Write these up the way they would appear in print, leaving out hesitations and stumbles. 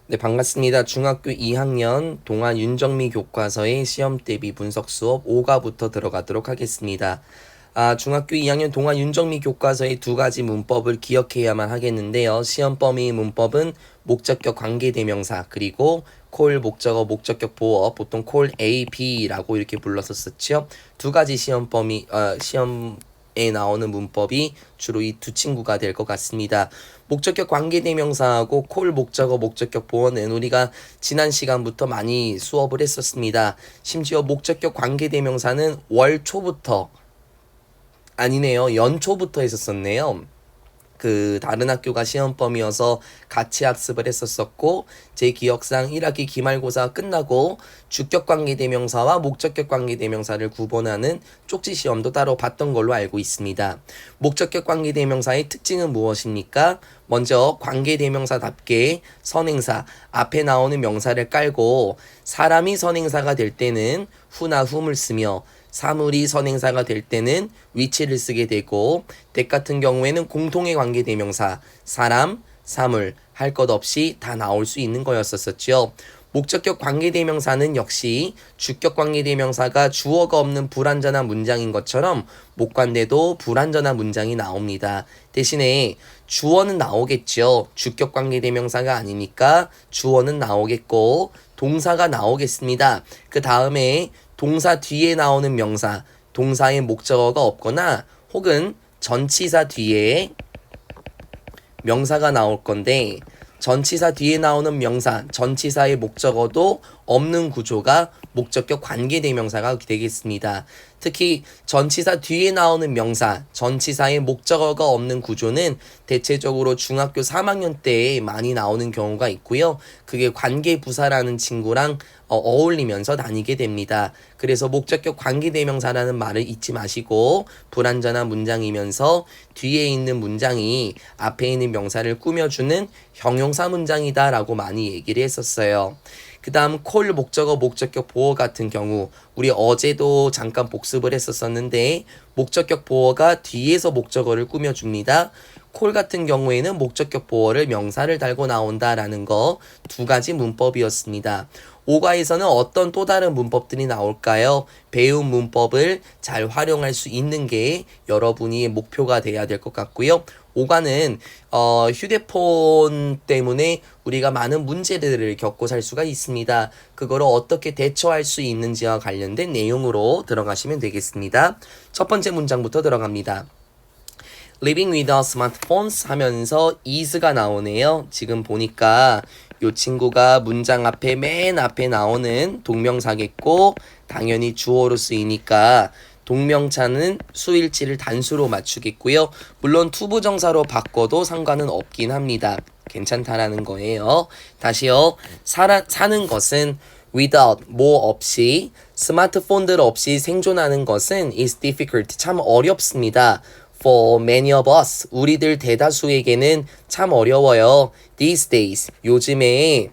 네, 반갑습니다. 중학교 2학년 동안 윤정미 교과서의 시험 대비 분석 수업 5과부터 들어가도록 하겠습니다. 중학교 2학년 동안 윤정미 교과서의 두 가지 문법을 기억해야만 하겠는데요. 시험 범위 문법은 목적격 관계대명사 그리고 콜 목적어 목적격 보어 보통 콜 A, B라고 이렇게 불렀었죠. 두 가지 시험에 나오는 문법이 주로 이 두 친구가 될 것 같습니다. 목적격 관계대명사하고 콜 목적어 목적격 보어는 우리가 지난 시간부터 많이 수업을 했었습니다. 심지어 목적격 관계대명사는 월 초부터 아니네요. 연초부터 했었었네요. 다른 학교가 시험범위여서 같이 학습을 했었었고, 제 기억상 1학기 기말고사 끝나고 주격관계대명사와 목적격관계대명사를 구분하는 쪽지 시험도 따로 봤던 걸로 알고 있습니다. 목적격관계대명사의 특징은 무엇입니까? 먼저 관계대명사답게 선행사, 앞에 나오는 명사를 깔고 사람이 선행사가 될 때는 후나 훔을 쓰며 사물이 선행사가 될 때는 위치를 쓰게 되고 댁 같은 경우에는 공통의 관계대명사, 사람, 사물, 할 것 없이 다 나올 수 있는 거였었죠. 목적격 관계대명사는 역시 주격 관계대명사가 주어가 없는 불완전한 문장인 것처럼 목관대도 불완전한 문장이 나옵니다. 대신에 주어는 나오겠죠. 주격 관계대명사가 아니니까 주어는 나오겠고 동사가 나오겠습니다. 그 다음에 동사 뒤에 나오는 명사, 동사의 목적어가 없거나 혹은 전치사 뒤에 명사가 나올 건데 전치사 뒤에 나오는 명사, 전치사의 목적어도 없는 구조가 목적격 관계대명사가 되겠습니다. 특히 전치사 뒤에 나오는 명사, 전치사의 목적어가 없는 구조는 대체적으로 중학교 3학년 때 많이 나오는 경우가 있고요. 그게 관계부사라는 친구랑 어울리면서 다니게 됩니다. 그래서 목적격 관계대명사라는 말을 잊지 마시고 불완전한 문장이면서 뒤에 있는 문장이 앞에 있는 명사를 꾸며주는 형용사 문장이다 라고 많이 얘기를 했었어요. 그 다음 콜 목적어 목적격 보어 같은 경우 우리 어제도 잠깐 복습을 했었었는데 목적격 보어가 뒤에서 목적어를 꾸며줍니다. 콜 같은 경우에는 목적격 보어를 명사를 달고 나온다라는 거 두 가지 문법이었습니다. 5과에서는 어떤 또 다른 문법들이 나올까요? 배운 문법을 잘 활용할 수 있는 게 여러분이 목표가 돼야 될 것 같고요. 5과는 휴대폰 때문에 우리가 많은 문제들을 겪고 살 수가 있습니다. 그거를 어떻게 대처할 수 있는지와 관련된 내용으로 들어가시면 되겠습니다. 첫 번째 문장부터 들어갑니다. Living without smartphones 하면서 is가 나오네요. 지금 보니까 요 친구가 문장 앞에 맨 앞에 나오는 동명사겠고 당연히 주어로 쓰이니까 동명차는 수일치를 단수로 맞추겠고요. 물론 투부정사로 바꿔도 상관은 없긴 합니다. 괜찮다라는 거예요. 다시요. 사는 것은 without, 뭐 없이, 스마트폰들 없이 생존하는 것은 is difficult, 참 어렵습니다. For many of us, 우리들 대다수에게는 참 어려워요. These days, 요즘에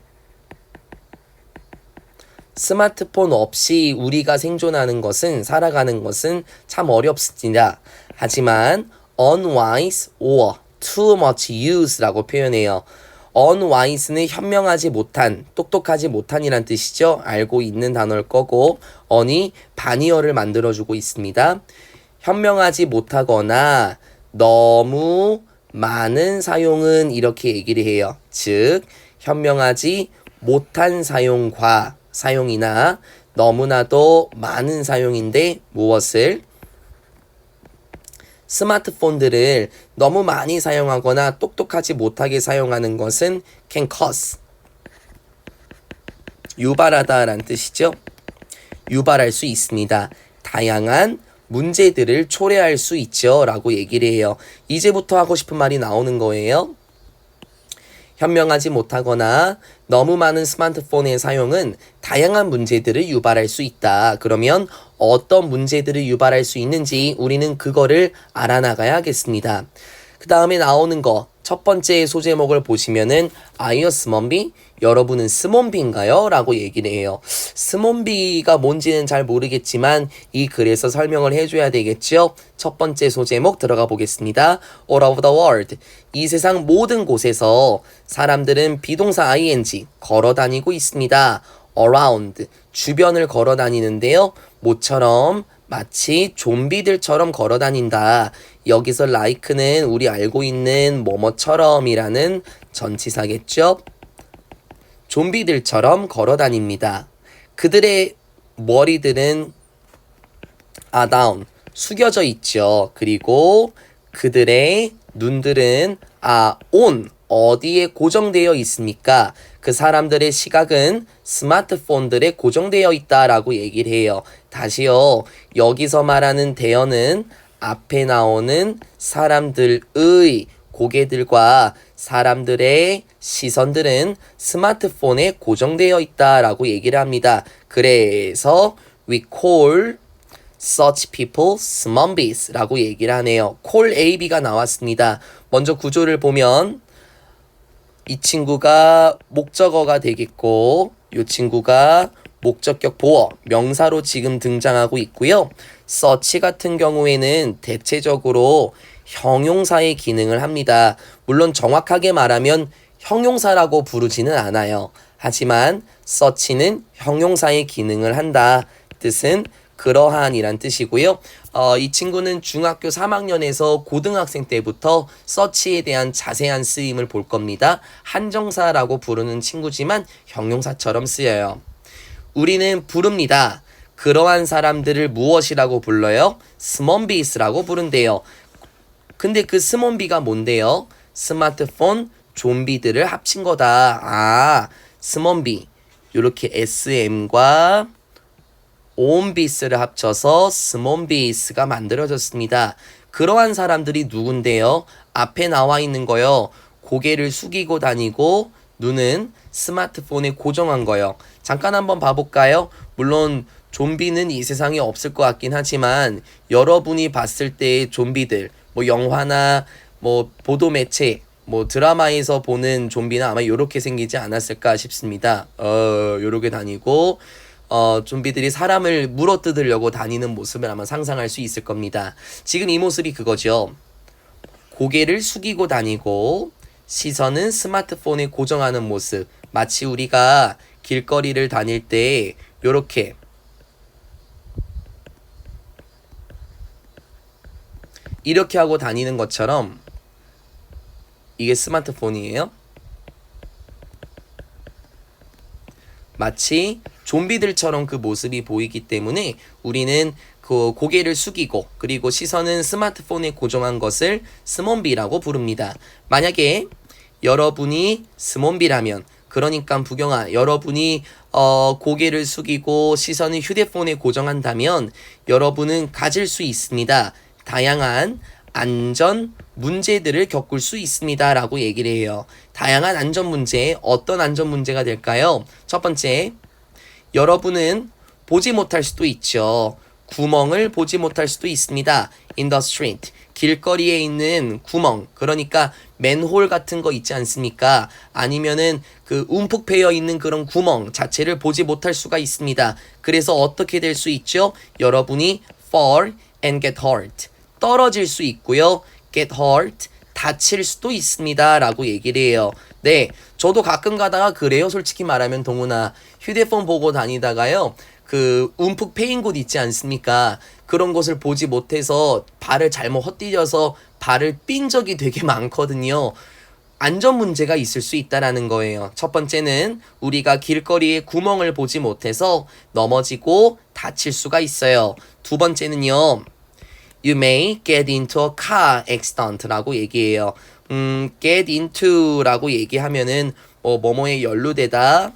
스마트폰 없이 우리가 생존하는 것은, 살아가는 것은 참 어렵습니다. 하지만 unwise or too much use라고 표현해요. unwise는 현명하지 못한, 똑똑하지 못한이란 뜻이죠. 알고 있는 단어일 거고 un이 반의어를 만들어주고 있습니다. 현명하지 못하거나 너무 많은 사용은 이렇게 얘기를 해요. 즉 현명하지 못한 사용이나 너무나도 많은 사용인데 무엇을? 스마트폰들을 너무 많이 사용하거나 똑똑하지 못하게 사용하는 것은 can cause, 유발하다라는 뜻이죠. 유발할 수 있습니다. 다양한 문제들을 초래할 수 있죠 라고 얘기를 해요. 이제부터 하고 싶은 말이 나오는 거예요. 현명하지 못하거나 너무 많은 스마트폰의 사용은 다양한 문제들을 유발할 수 있다. 그러면 어떤 문제들을 유발할 수 있는지 우리는 그거를 알아나가야 하겠습니다. 그 다음에 나오는 거 첫 번째 소제목을 보시면은 Are you 스몬비? 여러분은 스몬비인가요? 라고 얘기를 해요. 스몬비가 뭔지는 잘 모르겠지만 이 글에서 설명을 해줘야 되겠죠? 첫 번째 소제목 들어가 보겠습니다. All over the world. 이 세상 모든 곳에서 사람들은 비동사 ing 걸어 다니고 있습니다. around 주변을 걸어 다니는데요. 모처럼 마치 좀비들처럼 걸어 다닌다. 여기서 like는 우리 알고 있는 뭐뭐처럼이라는 전치사겠죠? 좀비들처럼 걸어 다닙니다. 그들의 머리들은 down 숙여져 있죠. 그리고 그들의 눈들은 on 어디에 고정되어 있습니까? 그 사람들의 시각은 스마트폰들에 고정되어 있다라고 얘기를 해요. 다시요. 여기서 말하는 대어는 앞에 나오는 사람들의 고개들과 사람들의 시선들은 스마트폰에 고정되어 있다라고 얘기를 합니다. 그래서 we call such people zombies 라고 얘기를 하네요. call AB가 나왔습니다. 먼저 구조를 보면 이 친구가 목적어가 되겠고 이 친구가 목적격 보어 명사로 지금 등장하고 있고요. such 같은 경우에는 대체적으로 형용사의 기능을 합니다. 물론 정확하게 말하면 형용사라고 부르지는 않아요. 하지만 such는 형용사의 기능을 한다. 뜻은 그러한이란 뜻이고요. 이 친구는 중학교 3학년에서 고등학생 때부터 such에 대한 자세한 쓰임을 볼 겁니다. 한정사라고 부르는 친구지만 형용사처럼 쓰여요. 우리는 부릅니다. 그러한 사람들을 무엇이라고 불러요? 스몬비스라고 부른대요. 근데 그 스몬비가 뭔데요? 스마트폰 좀비들을 합친 거다. 스몬비 이렇게 SM과 온비스를 합쳐서 스몬비스가 만들어졌습니다. 그러한 사람들이 누군데요? 앞에 나와 있는 거요. 고개를 숙이고 다니고 눈은 스마트폰에 고정한 거요. 잠깐 한번 봐볼까요? 물론 좀비는 이 세상에 없을 것 같긴 하지만 여러분이 봤을 때의 좀비들 뭐 영화나 뭐 보도 매체 뭐 드라마에서 보는 좀비는 아마 요렇게 생기지 않았을까 싶습니다. 요렇게 다니고 좀비들이 사람을 물어뜯으려고 다니는 모습을 아마 상상할 수 있을 겁니다. 지금 이 모습이 그거죠. 고개를 숙이고 다니고 시선은 스마트폰에 고정하는 모습. 마치 우리가 길거리를 다닐 때 요렇게 이렇게 하고 다니는 것처럼 이게 스마트폰이에요. 마치 좀비들처럼 그 모습이 보이기 때문에 우리는 그 고개를 숙이고 그리고 시선은 스마트폰에 고정한 것을 스몬비라고 부릅니다. 만약에 여러분이 스몬비라면 그러니까 부경아 여러분이 고개를 숙이고 시선을 휴대폰에 고정한다면 여러분은 가질 수 있습니다. 다양한 안전 문제들을 겪을 수 있습니다. 라고 얘기를 해요. 다양한 안전 문제, 어떤 안전 문제가 될까요? 첫 번째, 여러분은 보지 못할 수도 있죠. 구멍을 보지 못할 수도 있습니다. In the street. 길거리에 있는 구멍. 그러니까 맨홀 같은 거 있지 않습니까? 아니면은 그 움푹 패여 있는 그런 구멍 자체를 보지 못할 수가 있습니다. 그래서 어떻게 될 수 있죠? 여러분이 fall and get hurt. 떨어질 수 있고요. get hurt. 다칠 수도 있습니다. 라고 얘기를 해요. 네, 저도 가끔 가다가 그래요. 솔직히 말하면 동훈아. 휴대폰 보고 다니다가요. 그 움푹 패인 곳 있지 않습니까? 그런 곳을 보지 못해서 발을 잘못 헛디뎌서 발을 삔 적이 되게 많거든요. 안전 문제가 있을 수 있다라는 거예요. 첫 번째는 우리가 길거리에 구멍을 보지 못해서 넘어지고 다칠 수가 있어요. 두 번째는요. You may get into a car accident라고 얘기해요. get into라고 얘기하면은 뭐뭐에 연루되다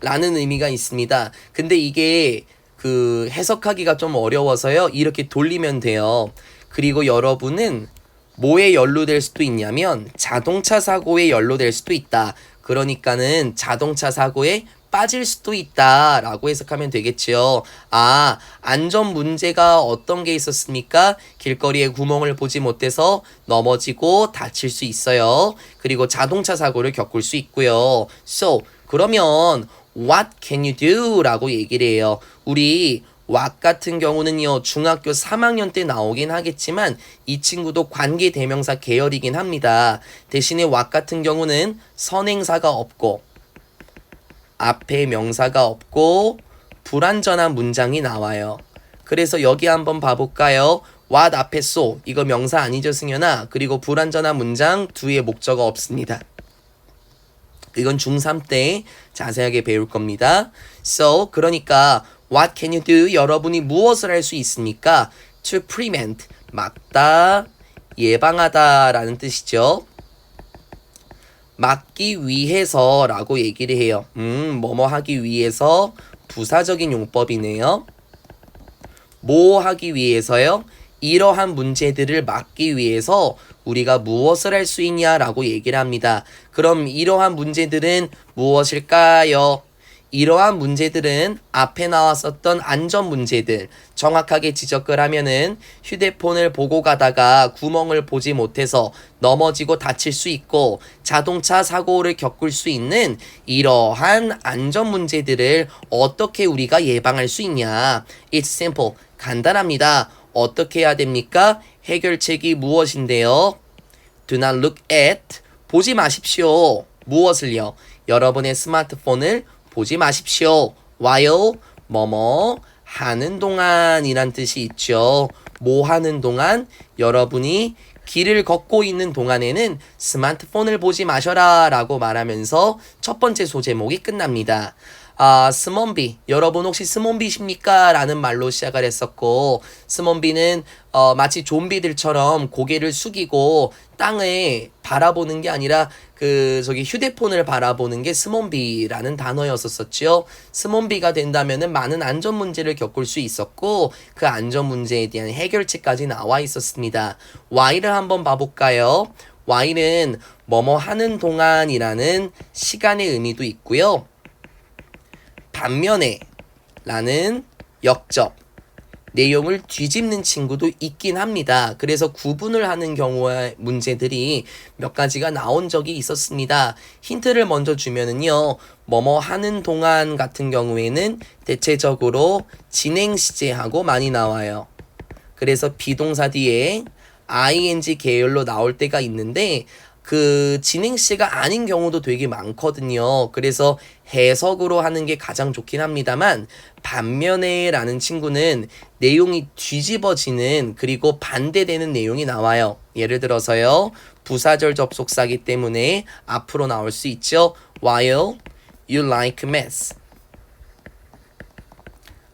라는 의미가 있습니다. 근데 이게 그 해석하기가 좀 어려워서요. 이렇게 돌리면 돼요. 그리고 여러분은 뭐에 연루될 수도 있냐면 자동차 사고에 연루될 수도 있다. 그러니까는 자동차 사고에 빠질 수도 있다 라고 해석하면 되겠지요. 아, 안전 문제가 어떤 게 있었습니까? 길거리에 구멍을 보지 못해서 넘어지고 다칠 수 있어요. 그리고 자동차 사고를 겪을 수 있고요. So, 그러면 what can you do? 라고 얘기를 해요. 우리 what 같은 경우는요, 중학교 3학년 때 나오긴 하겠지만 이 친구도 관계대명사 계열이긴 합니다. 대신에 what 같은 경우는 선행사가 없고 앞에 명사가 없고 불완전한 문장이 나와요. 그래서 여기 한번 봐볼까요? what 앞에 so 이거 명사 아니죠, 승현아? 그리고 불완전한 문장 뒤에 목적어 없습니다. 이건 중3 때 자세하게 배울 겁니다. So, 그러니까 what can you do? 여러분이 무엇을 할 수 있습니까? To prevent, 막다, 예방하다 라는 뜻이죠. 막기 위해서 라고 얘기를 해요. 뭐뭐 하기 위해서 부사적인 용법이네요. 뭐 하기 위해서요? 이러한 문제들을 막기 위해서 우리가 무엇을 할 수 있냐라고 얘기를 합니다. 그럼 이러한 문제들은 무엇일까요? 이러한 문제들은 앞에 나왔었던 안전 문제들, 정확하게 지적을 하면은 휴대폰을 보고 가다가 구멍을 보지 못해서 넘어지고 다칠 수 있고 자동차 사고를 겪을 수 있는 이러한 안전 문제들을 어떻게 우리가 예방할 수 있냐. It's simple. 간단합니다. 어떻게 해야 됩니까? 해결책이 무엇인데요? Do not look at. 보지 마십시오. 무엇을요? 여러분의 스마트폰을 보지 마십시오. while 뭐뭐 하는 동안 이란 뜻이 있죠. 뭐 하는 동안? 여러분이 길을 걷고 있는 동안에는 스마트폰을 보지 마셔라 라고 말하면서 첫 번째 소제목이 끝납니다. 스몬비. 여러분 혹시 스몬비십니까? 라는 말로 시작을 했었고, 스몬비는 마치 좀비들처럼 고개를 숙이고 땅을 바라보는 게 아니라 휴대폰을 바라보는 게 스몬비라는 단어였었죠. 스몬비가 된다면은 많은 안전 문제를 겪을 수 있었고 그 안전 문제에 대한 해결책까지 나와 있었습니다. while을 한번 봐볼까요? while은 뭐뭐 하는 동안이라는 시간의 의미도 있고요. 반면에 라는 역접, 내용을 뒤집는 친구도 있긴 합니다. 그래서 구분을 하는 경우의 문제들이 몇 가지가 나온 적이 있었습니다. 힌트를 먼저 주면은요, 뭐뭐 하는 동안 같은 경우에는 대체적으로 진행 시제하고 많이 나와요. 그래서 비동사 뒤에 ing 계열로 나올 때가 있는데 그 진행시가 아닌 경우도 되게 많거든요. 그래서 해석으로 하는 게 가장 좋긴 합니다만 반면에 라는 친구는 내용이 뒤집어지는 그리고 반대되는 내용이 나와요. 예를 들어서요. 부사절 접속사기 때문에 앞으로 나올 수 있죠. While you like math,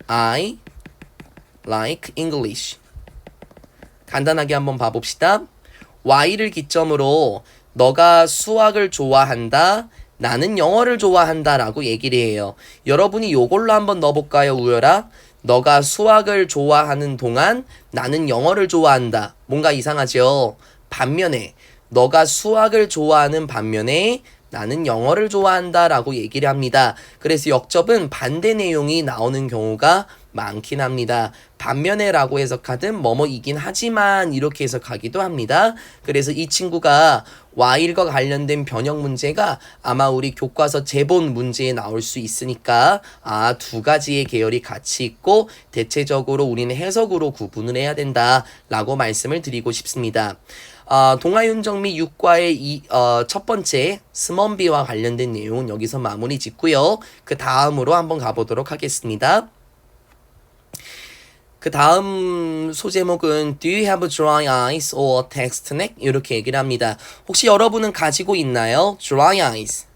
I like English. 간단하게 한번 봐봅시다. while을 기점으로 너가 수학을 좋아한다, 나는 영어를 좋아한다 라고 얘기를 해요. 여러분이 요걸로 한번 넣어볼까요, 우열아? 너가 수학을 좋아하는 동안 나는 영어를 좋아한다. 뭔가 이상하죠? 반면에 너가 수학을 좋아하는 반면에 나는 영어를 좋아한다 라고 얘기를 합니다. 그래서 역접은 반대 내용이 나오는 경우가 많긴 합니다. 반면에 라고 해석하든 뭐뭐이긴 하지만 이렇게 해석하기도 합니다. 그래서 이 친구가 while과 관련된 변형 문제가 아마 우리 교과서 제본 문제에 나올 수 있으니까 두 가지의 계열이 같이 있고 대체적으로 우리는 해석으로 구분을 해야 된다 라고 말씀을 드리고 싶습니다. 동아윤정미 6과의 첫 번째 스몬비와 관련된 내용은 여기서 마무리 짓고요. 그 다음으로 한번 가보도록 하겠습니다. 그 다음 소제목은 Do you have dry eyes or text neck? 이렇게 얘기를 합니다. 혹시 여러분은 가지고 있나요? Dry eyes.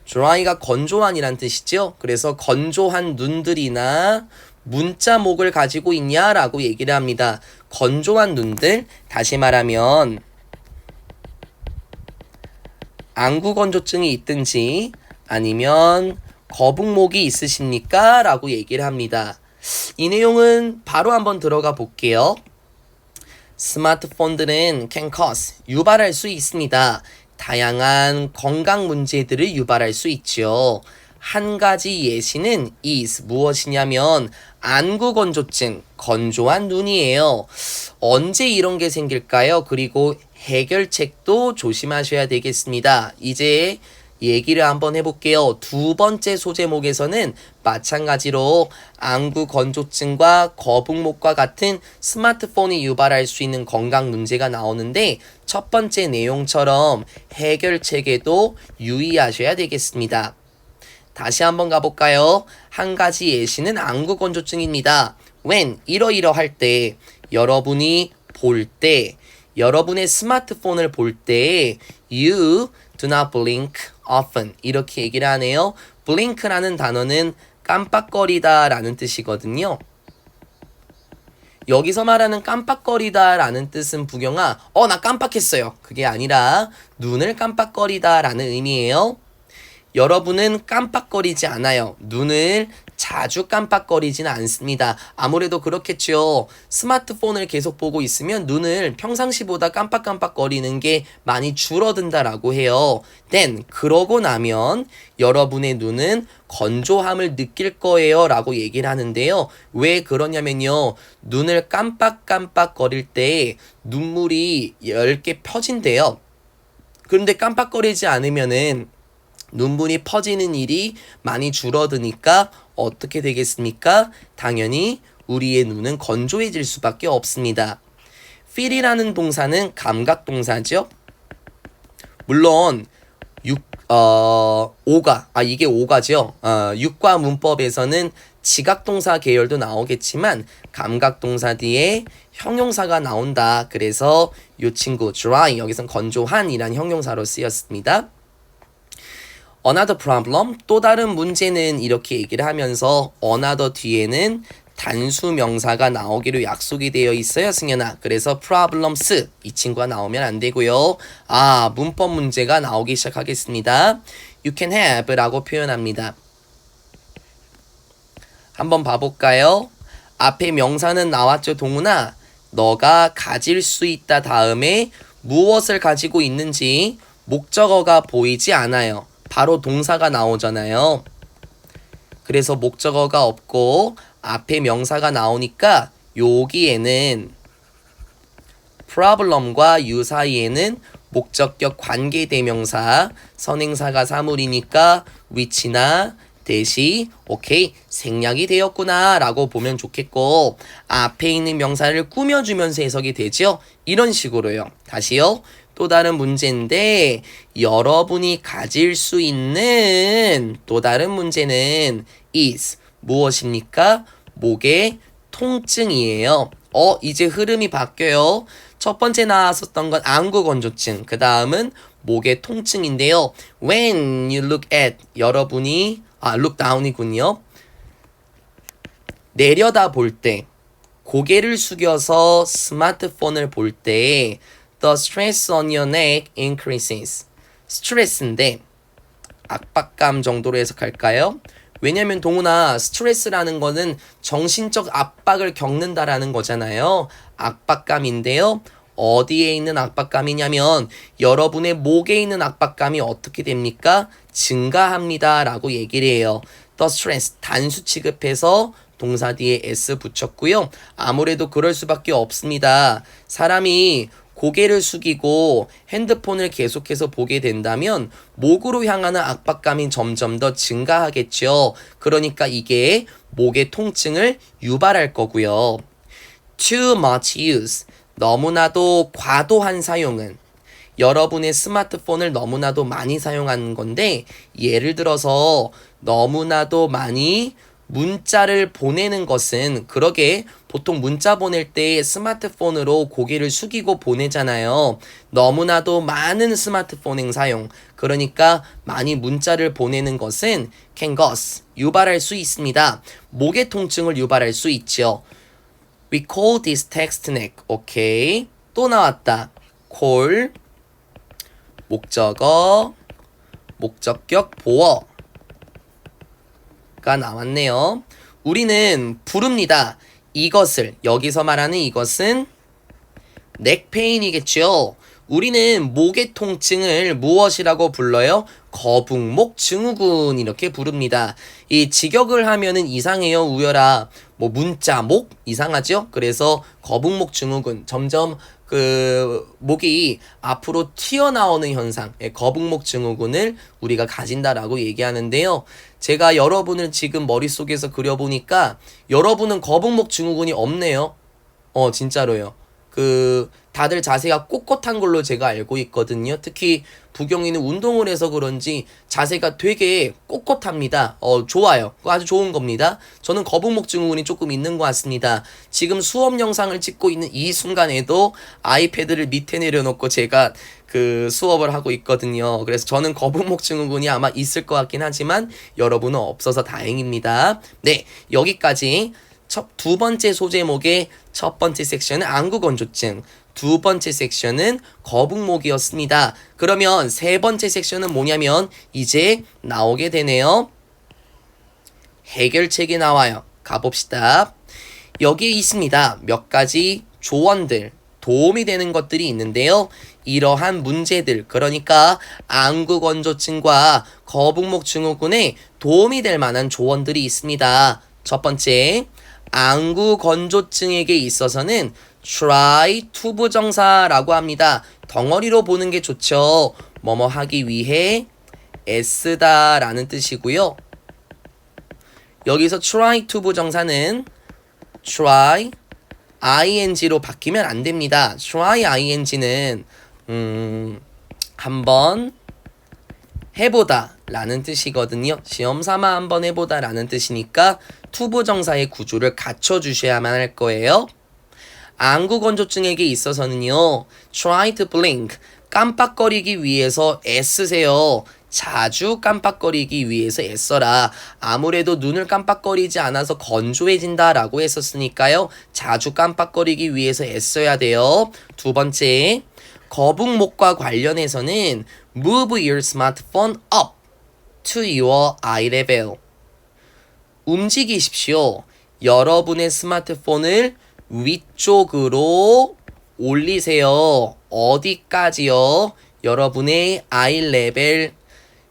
dry가 건조한이란 뜻이죠. 그래서 건조한 눈들이나 문자목을 가지고 있냐라고 얘기를 합니다. 건조한 눈들, 다시 말하면 안구건조증이 있든지 아니면 거북목이 있으십니까? 라고 얘기를 합니다. 이 내용은 바로 한번 들어가 볼게요. 스마트폰들은 can cause, 유발할 수 있습니다. 다양한 건강 문제들을 유발할 수 있죠. 한 가지 예시는 is 무엇이냐면 안구건조증, 건조한 눈이에요. 언제 이런 게 생길까요? 그리고 해결책도 조심하셔야 되겠습니다. 이제 얘기를 한번 해볼게요. 두 번째 소제목에서는 마찬가지로 안구건조증과 거북목과 같은 스마트폰이 유발할 수 있는 건강 문제가 나오는데 첫 번째 내용처럼 해결책에도 유의하셔야 되겠습니다. 다시 한번 가볼까요? 한 가지 예시는 안구건조증입니다. when 이러이러할 때 여러분이 볼 때 여러분의 스마트폰을 볼 때 you do not blink often 이렇게 얘기를 하네요. blink라는 단어는 깜빡거리다 라는 뜻이거든요. 여기서 말하는 깜빡거리다 라는 뜻은 부경아 나 깜빡했어요. 그게 아니라 눈을 깜빡거리다 라는 의미예요. 여러분은 깜빡거리지 않아요. 눈을 자주 깜빡거리지는 않습니다. 아무래도 그렇겠죠. 스마트폰을 계속 보고 있으면 눈을 평상시보다 깜빡깜빡거리는 게 많이 줄어든다라고 해요. then 그러고 나면 여러분의 눈은 건조함을 느낄 거예요 라고 얘기를 하는데요. 왜 그러냐면요. 눈을 깜빡깜빡거릴 때 눈물이 10개 펴진대요. 그런데 깜빡거리지 않으면은 눈물이 퍼지는 일이 많이 줄어드니까 어떻게 되겠습니까? 당연히 우리의 눈은 건조해질 수밖에 없습니다. feel이라는 동사는 감각 동사죠. 물론 이게 오가죠. 육과 문법에서는 지각 동사 계열도 나오겠지만 감각 동사 뒤에 형용사가 나온다. 그래서 이 친구 dry 여기선 건조한이란 형용사로 쓰였습니다. another problem 또 다른 문제는 이렇게 얘기를 하면서 another 뒤에는 단수 명사가 나오기로 약속이 되어 있어요, 승현아. 그래서 problems 이 친구가 나오면 안 되고요. 문법 문제가 나오기 시작하겠습니다. You can have 라고 표현합니다. 한번 봐볼까요? 앞에 명사는 나왔죠, 동훈아. 너가 가질 수 있다 다음에 무엇을 가지고 있는지 목적어가 보이지 않아요. 바로 동사가 나오잖아요. 그래서 목적어가 없고 앞에 명사가 나오니까 여기에는 problem과 you 사이에는 목적격 관계대명사, 선행사가 사물이니까 which나 대시 오케이 생략이 되었구나 라고 보면 좋겠고 앞에 있는 명사를 꾸며주면서 해석이 되죠. 이런 식으로요. 다시요. 또 다른 문제인데 여러분이 가질 수 있는 또 다른 문제는 is 무엇입니까? 목의 통증이에요. 이제 흐름이 바뀌어요. 첫 번째 나왔었던 건 안구건조증, 그 다음은 목의 통증인데요. When you look at 여러분이 look down이군요. 내려다 볼 때, 고개를 숙여서 스마트폰을 볼 때 the stress on your neck increases. 스트레스인데 압박감 정도로 해석할까요? 왜냐면 동훈아 스트레스라는 거는 정신적 압박을 겪는다라는 거잖아요. 압박감인데요. 어디에 있는 압박감이냐면 여러분의 목에 있는 압박감이 어떻게 됩니까? 증가합니다 라고 얘기를 해요. The stress 단수 취급해서 동사 뒤에 s 붙였고요. 아무래도 그럴 수밖에 없습니다. 사람이 고개를 숙이고 핸드폰을 계속해서 보게 된다면 목으로 향하는 압박감이 점점 더 증가하겠죠. 그러니까 이게 목의 통증을 유발할 거고요. Too much use 너무나도 과도한 사용은 여러분의 스마트폰을 너무나도 많이 사용하는 건데 예를 들어서 너무나도 많이 문자를 보내는 것은 그러게 보통 문자 보낼 때 스마트폰으로 고개를 숙이고 보내잖아요. 너무나도 많은 스마트폰 사용 그러니까 많이 문자를 보내는 것은 can cause 유발할 수 있습니다. 목의 통증을 유발할 수 있죠. We call this text neck. 오케이. 또 나왔다. call 목적어 목적격 보어가 나왔네요. 우리는 부릅니다. 이것을 여기서 말하는 이것은 넥페인이겠죠. 우리는 목의 통증을 무엇이라고 불러요? 거북목 증후군 이렇게 부릅니다. 이 직역을 하면은 이상해요, 우열아. 뭐 문자 목 이상하죠? 그래서 거북목 증후군 점점 그 목이 앞으로 튀어나오는 현상, 거북목 증후군을 우리가 가진다라고 얘기하는데요. 제가 여러분을 지금 머릿속에서 그려보니까 여러분은 거북목 증후군이 없네요. 진짜로요. 다들 자세가 꼿꼿한 걸로 제가 알고 있거든요. 특히 부경이는 운동을 해서 그런지 자세가 되게 꼿꼿합니다. 좋아요. 아주 좋은 겁니다. 저는 거북목 증후군이 조금 있는 것 같습니다. 지금 수업 영상을 찍고 있는 이 순간에도 아이패드를 밑에 내려놓고 제가 수업을 하고 있거든요. 그래서 저는 거북목 증후군이 아마 있을 것 같긴 하지만 여러분은 없어서 다행입니다. 네, 여기까지 두 번째 소제목의 첫 번째 섹션은 안구건조증, 두 번째 섹션은 거북목이었습니다. 그러면 세 번째 섹션은 뭐냐면 이제 나오게 되네요. 해결책이 나와요. 가봅시다. 여기에 있습니다. 몇 가지 조언들, 도움이 되는 것들이 있는데요. 이러한 문제들, 그러니까 안구건조증과 거북목 증후군에 도움이 될 만한 조언들이 있습니다. 첫 번째, 안구건조증에게 있어서는 try to 부정사라고 합니다. 덩어리로 보는 게 좋죠. 뭐뭐 하기 위해 애쓰다 라는 뜻이고요. 여기서 try to 부정사는 try ing로 바뀌면 안 됩니다. try ing는 한번 해보다 라는 뜻이거든요. 시험삼아 한번 해보다 라는 뜻이니까 투부정사의 구조를 갖춰주셔야만 할 거예요. 안구건조증에게 있어서는요. try to blink, 깜빡거리기 위해서 애쓰세요. 자주 깜빡거리기 위해서 애써라. 아무래도 눈을 깜빡거리지 않아서 건조해진다 라고 했었으니까요. 자주 깜빡거리기 위해서 애써야 돼요. 두 번째, 거북목과 관련해서는 move your smartphone up to your eye level. 움직이십시오. 여러분의 스마트폰을 위쪽으로 올리세요. 어디까지요? 여러분의 아이 레벨,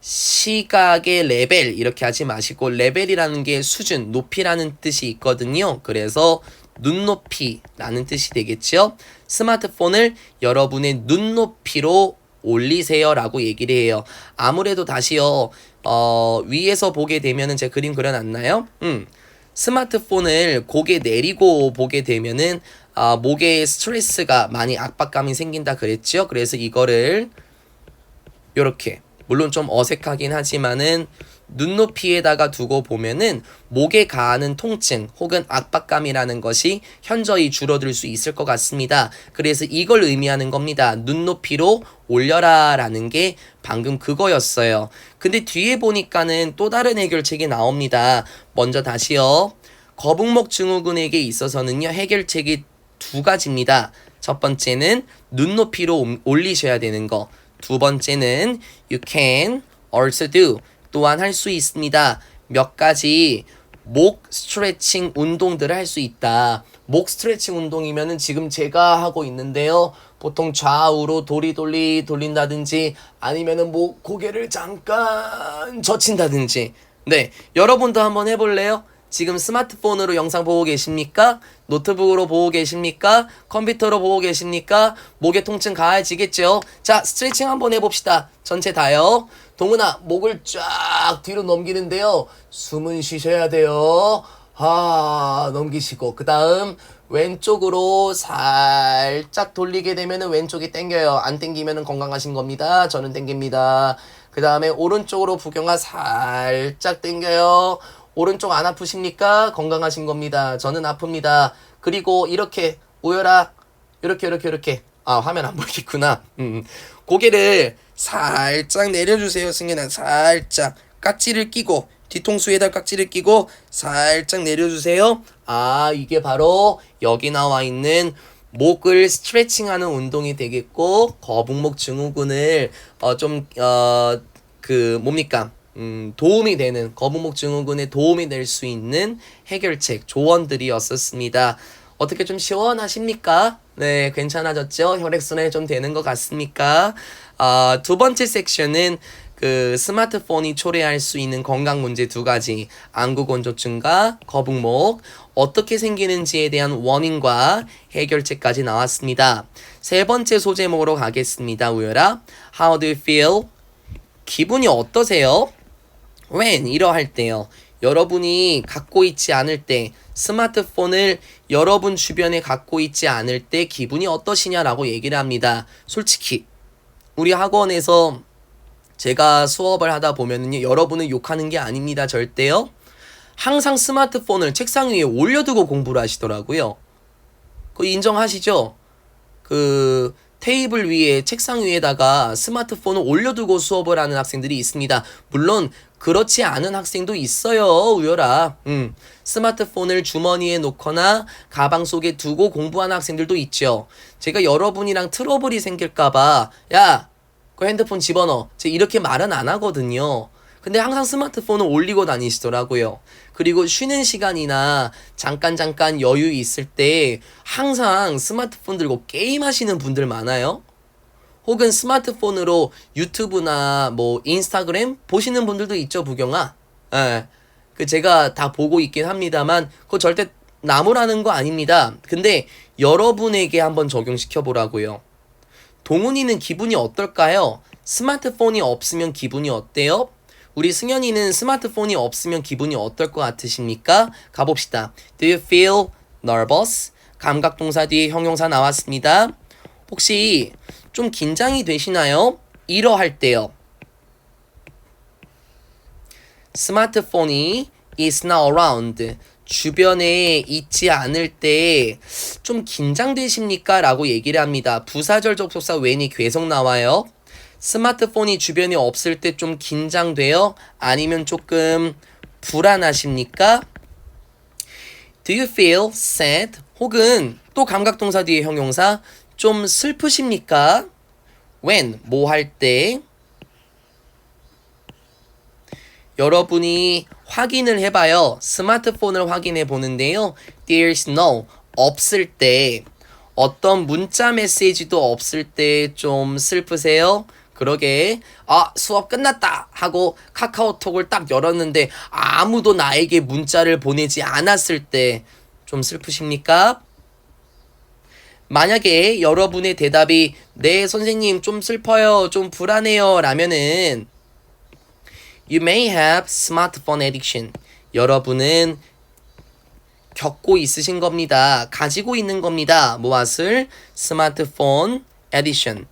시각의 레벨 이렇게 하지 마시고 레벨이라는 게 수준, 높이라는 뜻이 있거든요. 그래서 눈높이라는 뜻이 되겠죠. 스마트폰을 여러분의 눈높이로 올리세요 라고 얘기를 해요. 아무래도 다시요. 위에서 보게 되면은 제가 그림 그려놨나요? 스마트폰을 고개 내리고 보게 되면은 목에 스트레스가 많이 압박감이 생긴다 그랬죠. 그래서 이거를 요렇게, 물론 좀 어색하긴 하지만은 눈높이에다가 두고 보면은 목에 가하는 통증 혹은 압박감이라는 것이 현저히 줄어들 수 있을 것 같습니다. 그래서 이걸 의미하는 겁니다. 눈높이로 올려라 라는 게 방금 그거였어요. 근데 뒤에 보니까는 또 다른 해결책이 나옵니다. 먼저 다시요. 거북목 증후군에게 있어서는요. 해결책이 두 가지입니다. 첫 번째는 눈높이로 올리셔야 되는 거. 두 번째는 you can also do, 또한 할 수 있습니다. 몇 가지 목 스트레칭 운동들을 할 수 있다. 목 스트레칭 운동이면은 지금 제가 하고 있는데요. 보통 좌우로 도리돌리 돌린다든지 아니면은 뭐 고개를 잠깐 젖힌다든지. 네, 여러분도 한번 해볼래요? 지금 스마트폰으로 영상 보고 계십니까? 노트북으로 보고 계십니까? 컴퓨터로 보고 계십니까? 목의 통증 가해지겠죠? 자, 스트레칭 한번 해봅시다. 전체 다요. 동은아, 목을 쫙 뒤로 넘기는데요. 숨은 쉬셔야 돼요. 넘기시고 그 다음 왼쪽으로 살짝 돌리게 되면은 왼쪽이 땡겨요. 안 땡기면은 건강하신 겁니다. 저는 땡깁니다. 그 다음에 오른쪽으로 부경아 살짝 땡겨요. 오른쪽 안 아프십니까? 건강하신 겁니다. 저는 아픕니다. 그리고 이렇게 우열아, 이렇게 화면 안 보이겠구나. 고개를 살짝 내려주세요. 승현아, 살짝 깍지를 끼고, 뒤통수에다 깍지를 끼고 살짝 내려주세요. 이게 바로 여기 나와 있는 목을 스트레칭하는 운동이 되겠고, 거북목 증후군을 도움이 되는, 거북목 증후군에 도움이 될 수 있는 해결책, 조언들이었었습니다. 어떻게 좀 시원하십니까? 네, 괜찮아졌죠? 혈액순환이 좀 되는 것 같습니까? 두 번째 섹션은 그 스마트폰이 초래할 수 있는 건강 문제 두 가지, 안구건조증과 거북목, 어떻게 생기는지에 대한 원인과 해결책까지 나왔습니다. 세 번째 소제목으로 가겠습니다. 우열아, How do you feel? 기분이 어떠세요? When 이러할 때요. 여러분이 갖고 있지 않을 때, 스마트폰을 여러분 주변에 갖고 있지 않을 때 기분이 어떠시냐라고 얘기를 합니다. 솔직히 우리 학원에서 제가 수업을 하다 보면은요, 여러분을 욕하는 게 아닙니다. 절대요. 항상 스마트폰을 책상 위에 올려두고 공부를 하시더라고요. 그거 인정하시죠? 그 테이블 위에 책상 위에다가 스마트폰을 올려두고 수업을 하는 학생들이 있습니다. 물론 그렇지 않은 학생도 있어요. 우열아. 스마트폰을 주머니에 놓거나 가방 속에 두고 공부하는 학생들도 있죠. 제가 여러분이랑 트러블이 생길까봐 야, 그 핸드폰 집어넣어. 제가 이렇게 말은 안 하거든요. 근데 항상 스마트폰을 올리고 다니시더라고요. 그리고 쉬는 시간이나 잠깐 여유 있을 때 항상 스마트폰 들고 게임하시는 분들 많아요. 혹은 스마트폰으로 유튜브나 뭐 인스타그램 보시는 분들도 있죠, 부경아. 예. 그 제가 다 보고 있긴 합니다만 그거 절대 나무라는 거 아닙니다. 근데 여러분에게 한번 적용시켜 보라고요. 동훈이는 기분이 어떨까요? 스마트폰이 없으면 기분이 어때요? 우리 승현이는 스마트폰이 없으면 기분이 어떨 것 같으십니까? 가봅시다. Do you feel nervous? 감각동사 뒤에 형용사 나왔습니다. 혹시 좀 긴장이 되시나요? 이러할 때요. 스마트폰이 is not around. 주변에 있지 않을 때 좀 긴장되십니까? 라고 얘기를 합니다. 부사절 접속사 when이 계속 나와요. 스마트폰이 주변에 없을 때 좀 긴장돼요? 아니면 조금 불안하십니까? Do you feel sad? 혹은 또 감각동사 뒤에 형용사 좀 슬프십니까? When, 뭐 할 때? 여러분이 확인을 해봐요. 스마트폰을 확인해 보는데요. There's no, 없을 때, 어떤 문자 메시지도 없을 때 좀 슬프세요? 그러게, 수업 끝났다 하고 카카오톡을 딱 열었는데 아무도 나에게 문자를 보내지 않았을 때 좀 슬프십니까? 만약에 여러분의 대답이 네 선생님 좀 슬퍼요, 좀 불안해요 라면은 You may have smartphone addiction. 여러분은 겪고 있으신 겁니다. 가지고 있는 겁니다. 무엇을? 스마트폰 addiction.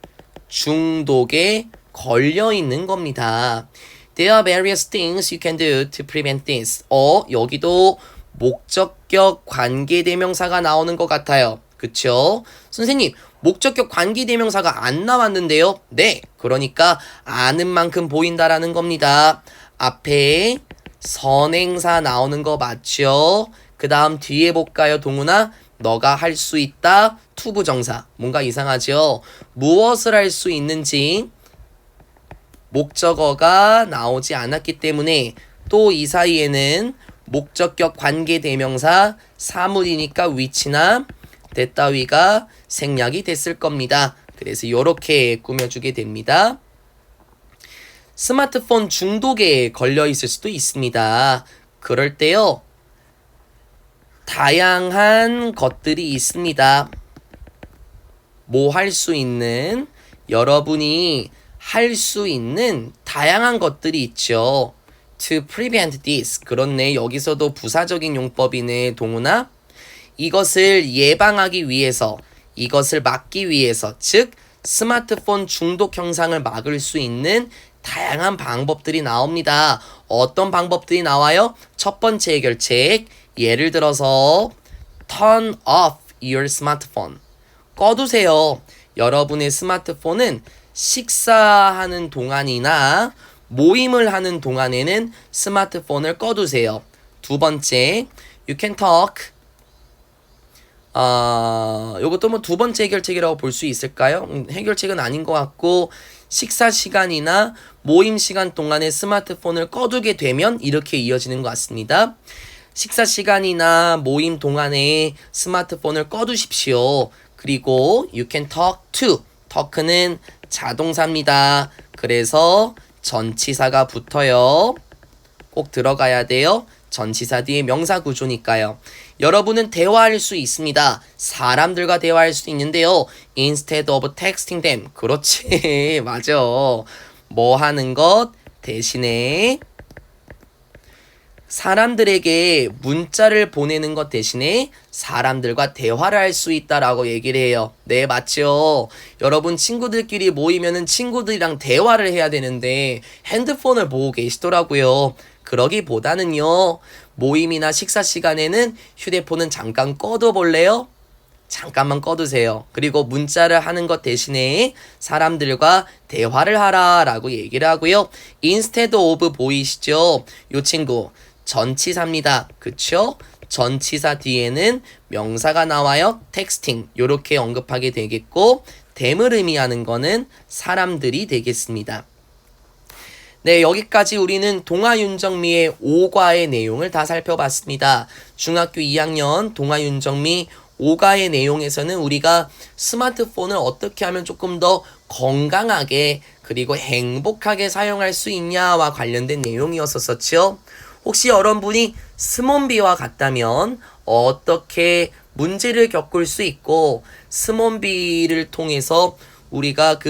중독에 걸려 있는 겁니다. There are various things you can do to prevent this. 여기도 목적격 관계대명사가 나오는 것 같아요. 그쵸? 선생님, 목적격 관계대명사가 안 나왔는데요? 네, 그러니까 아는 만큼 보인다라는 겁니다. 앞에 선행사 나오는 거 맞죠? 그 다음 뒤에 볼까요, 동훈아? 너가 할 수 있다, 투부정사. 뭔가 이상하죠? 무엇을 할 수 있는지 목적어가 나오지 않았기 때문에 또 이 사이에는 목적격 관계대명사 사물이니까 위치나 대 따위가 생략이 됐을 겁니다. 그래서 이렇게 꾸며주게 됩니다. 스마트폰 중독에 걸려 있을 수도 있습니다. 그럴 때요, 다양한 것들이 있습니다. 뭐 할 수 있는, 여러분이 할 수 있는 다양한 것들이 있죠. To prevent this. 그렇네. 여기서도 부사적인 용법이네, 동훈아. 이것을 예방하기 위해서, 이것을 막기 위해서, 즉 스마트폰 중독 현상을 막을 수 있는 다양한 방법들이 나옵니다. 어떤 방법들이 나와요? 첫 번째 해결책, 예를 들어서 turn off your smartphone. 꺼두세요. 여러분의 스마트폰은 식사하는 동안이나 모임을 하는 동안에는 스마트폰을 꺼두세요. 두 번째, you can talk. 요것도 뭐 두 번째 해결책이라고 볼 수 있을까요? 해결책은 아닌 것 같고, 식사 시간이나 모임 시간 동안에 스마트폰을 꺼두게 되면 이렇게 이어지는 것 같습니다. 식사 시간이나 모임 동안에 스마트폰을 꺼두십시오. 그리고 you can talk to. talk는 자동사입니다. 그래서 전치사가 붙어요. 꼭 들어가야 돼요. 전치사 뒤에 명사 구조니까요. 여러분은 대화할 수 있습니다. 사람들과 대화할 수 있는데요. Instead of texting them. 그렇지. 맞아. 뭐 하는 것 대신에 사람들에게 문자를 보내는 것 대신에 사람들과 대화를 할 수 있다라고 얘기를 해요. 네, 맞죠? 여러분 친구들끼리 모이면은 친구들이랑 대화를 해야 되는데 핸드폰을 보고 계시더라고요. 그러기보다는요. 모임이나 식사 시간에는 휴대폰은 잠깐 꺼둬볼래요? 잠깐만 꺼두세요. 그리고 문자를 하는 것 대신에 사람들과 대화를 하라 라고 얘기를 하고요. instead of 보이시죠? 요 친구 전치사입니다. 그쵸? 전치사 뒤에는 명사가 나와요. texting 요렇게 언급하게 되겠고 them을 의미하는 거는 사람들이 되겠습니다. 네, 여기까지 우리는 동아윤정미의 5과의 내용을 다 살펴봤습니다. 중학교 2학년 동아윤정미 5과의 내용에서는 우리가 스마트폰을 어떻게 하면 조금 더 건강하게 그리고 행복하게 사용할 수 있냐와 관련된 내용이었었죠. 혹시 여러분이 스몬비와 같다면 어떻게 문제를 겪을 수 있고 스몬비를 통해서 우리가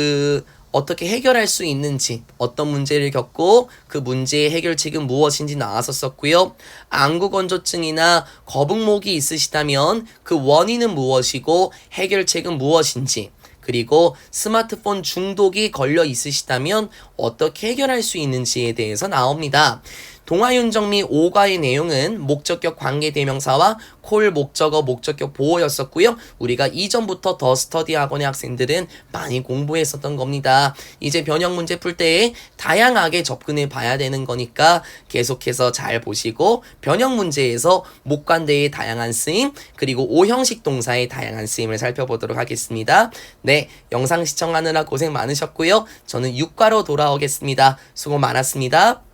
어떻게 해결할 수 있는지 어떤 문제를 겪고 그 문제의 해결책은 무엇인지 나왔었고요. 안구건조증이나 거북목이 있으시다면 그 원인은 무엇이고 해결책은 무엇인지 그리고 스마트폰 중독이 걸려 있으시다면 어떻게 해결할 수 있는지에 대해서 나옵니다. 동아윤정미 5과의 내용은 목적격 관계대명사와 콜 목적어 목적격 보어였었고요. 우리가 이전부터 더 스터디 학원의 학생들은 많이 공부했었던 겁니다. 이제 변형 문제 풀 때 다양하게 접근해 봐야 되는 거니까 계속해서 잘 보시고 변형 문제에서 목관대의 다양한 쓰임 그리고 오형식 동사의 다양한 쓰임을 살펴보도록 하겠습니다. 네, 영상 시청하느라 고생 많으셨고요. 저는 6과로 돌아오겠습니다. 수고 많았습니다.